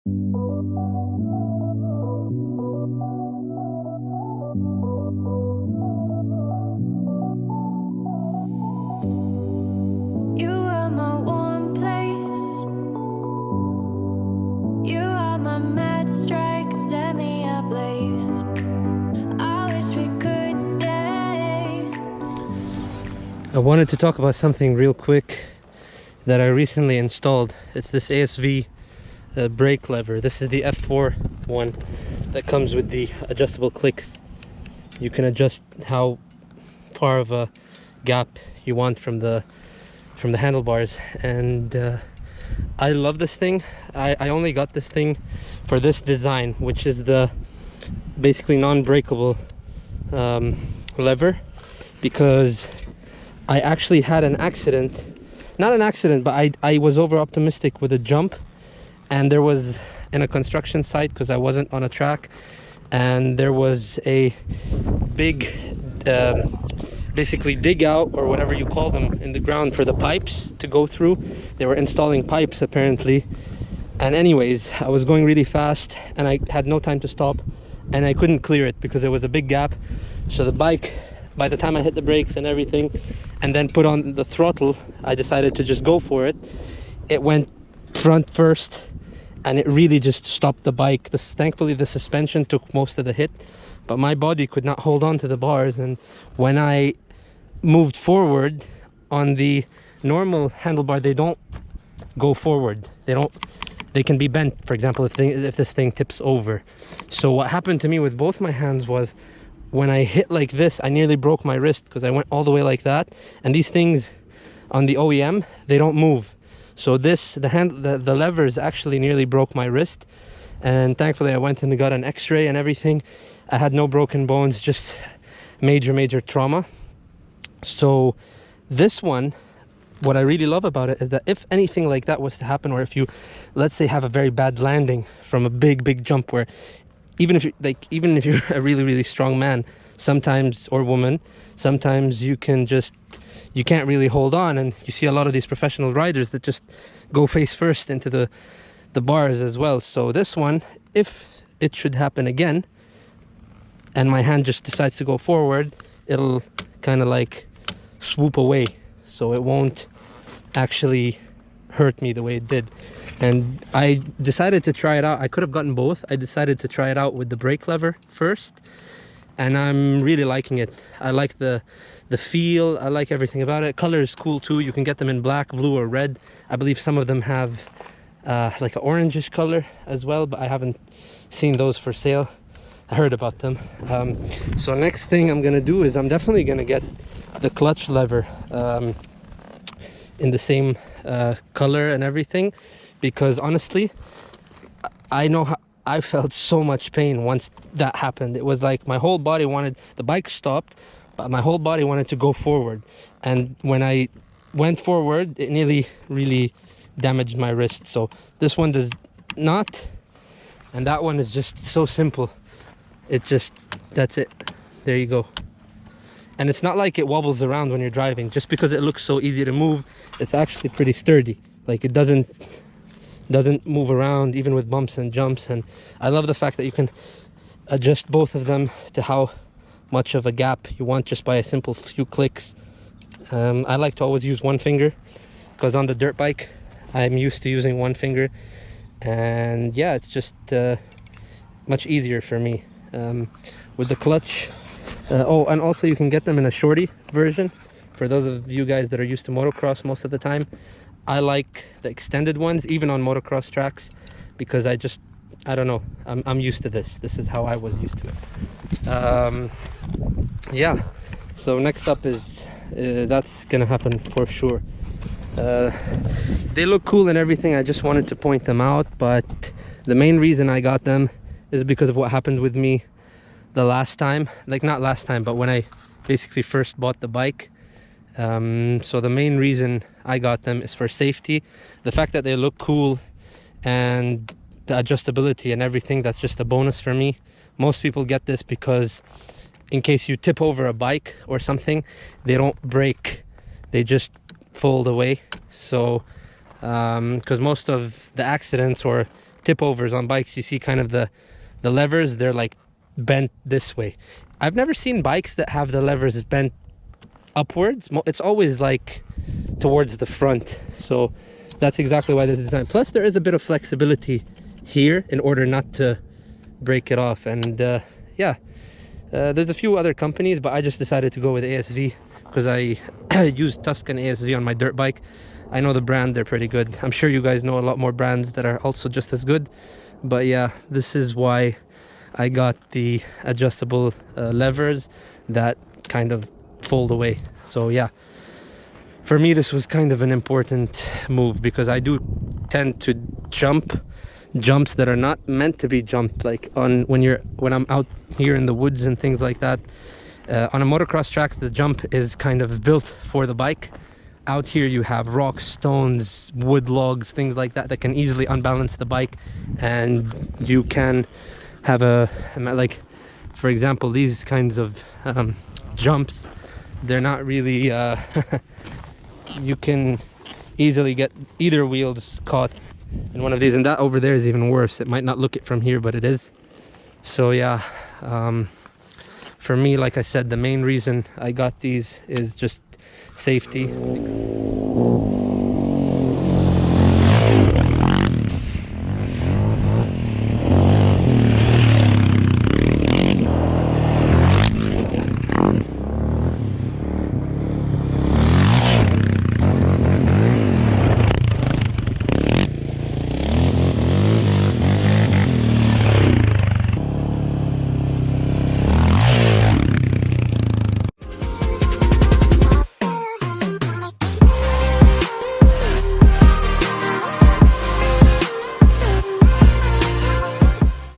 You are my warm place. You are my mad strike, set me ablaze. I wish we could stay. I wanted to talk about something real quick that I recently installed. It's this ASV brake lever. This is the F4 one that comes with the adjustable clicks. You can adjust how far of a gap you want from the handlebars, and I love this thing. I only got this thing for this design, which is the basically non-breakable lever, because I actually had an accident. Not an accident, but I was over optimistic with a jump, and there was in a construction site, because I wasn't on a track, and there was a big basically dig out, or whatever you call them, in the ground for the pipes to go through. They were installing pipes apparently, and anyways, I was going really fast and I had no time to stop, and I couldn't clear it because there was a big gap. So the bike, by the time I hit the brakes and everything and then put on the throttle, I decided to just go for it. It went front first and it really just stopped the bike. Thankfully the suspension took most of the hit, but my body could not hold on to the bars, and when I moved forward on the normal handlebar, they don't go forward. They can be bent, for example, if this thing tips over. So what happened to me with both my hands was, when I hit like this, I nearly broke my wrist because I went all the way like that. And these things on the OEM, they don't move. So the levers actually nearly broke my wrist. And thankfully I went and got an x-ray and everything. I had no broken bones, just major trauma. So this one, what I really love about it is that if anything like that was to happen, or if you, let's say, have a very bad landing from a big jump, where even if you're a really strong man sometimes, or woman, sometimes you can't really hold on, and you see a lot of these professional riders that just go face first into the bars as well. So this one, if it should happen again and my hand just decides to go forward, it'll kind of like swoop away, so it won't actually hurt me the way it did. And I decided to try it out. I could have gotten both. I decided to try it out with the brake lever first, and I'm really liking it. I like the feel, I like everything about it. Color is cool too. You can get them in black, blue, or red. I believe some of them have like an orangish color as well, but I haven't seen those for sale. I heard about them. So next thing I'm gonna do is I'm definitely gonna get the clutch lever in the same color and everything, because honestly, I know how I felt so much pain once that happened. It was like my whole body wanted, the bike stopped, but my whole body wanted to go forward, and when I went forward, it nearly really damaged my wrist. So this one does not, and that one is just so simple. That's it, there you go. And it's not like it wobbles around when you're driving. Just because it looks so easy to move, it's actually pretty sturdy. Like, it doesn't move around even with bumps and jumps. And I love the fact that you can adjust both of them to how much of a gap you want just by a simple few clicks. I like to always use one finger, because on the dirt bike I'm used to using one finger, and yeah, it's just much easier for me. With the clutch, oh, and also you can get them in a shorty version for those of you guys that are used to motocross most of the time. I like the extended ones even on motocross tracks, because I don't know, I'm used to this is how I was used to it. Yeah, so next up is that's gonna happen for sure. They look cool and everything. I just wanted to point them out, but the main reason I got them is because of what happened with me the last time. Like, not last time, but when I basically first bought the bike. So the main reason I got them is for safety. The fact that they look cool and the adjustability and everything, that's just a bonus for me. Most people get this because in case you tip over a bike or something, they don't break, they just fold away. So because most of the accidents or tip overs on bikes, you see kind of the levers, they're like bent this way. I've never seen bikes that have the levers bent upwards. It's always like towards the front, so that's exactly why this is designed. Plus there is a bit of flexibility here in order not to break it off. And yeah, there's a few other companies, but I just decided to go with ASV because I use Tuscan ASV on my dirt bike. I know the brand, they're pretty good. I'm sure you guys know a lot more brands that are also just as good, but yeah, this is why I got the adjustable levers that kind of fold away. So yeah, for me this was kind of an important move, because I do tend to jumps that are not meant to be jumped, like when I'm out here in the woods and things like that. On a motocross track, the jump is kind of built for the bike. Out here you have rocks, stones, wood logs, things like that can easily unbalance the bike, and you can have like, for example, these kinds of jumps, they're not really you can easily get either wheels caught in one of these, and that over there is even worse. It might not look it from here, but it is. So yeah, for me, like I said, the main reason I got these is just safety.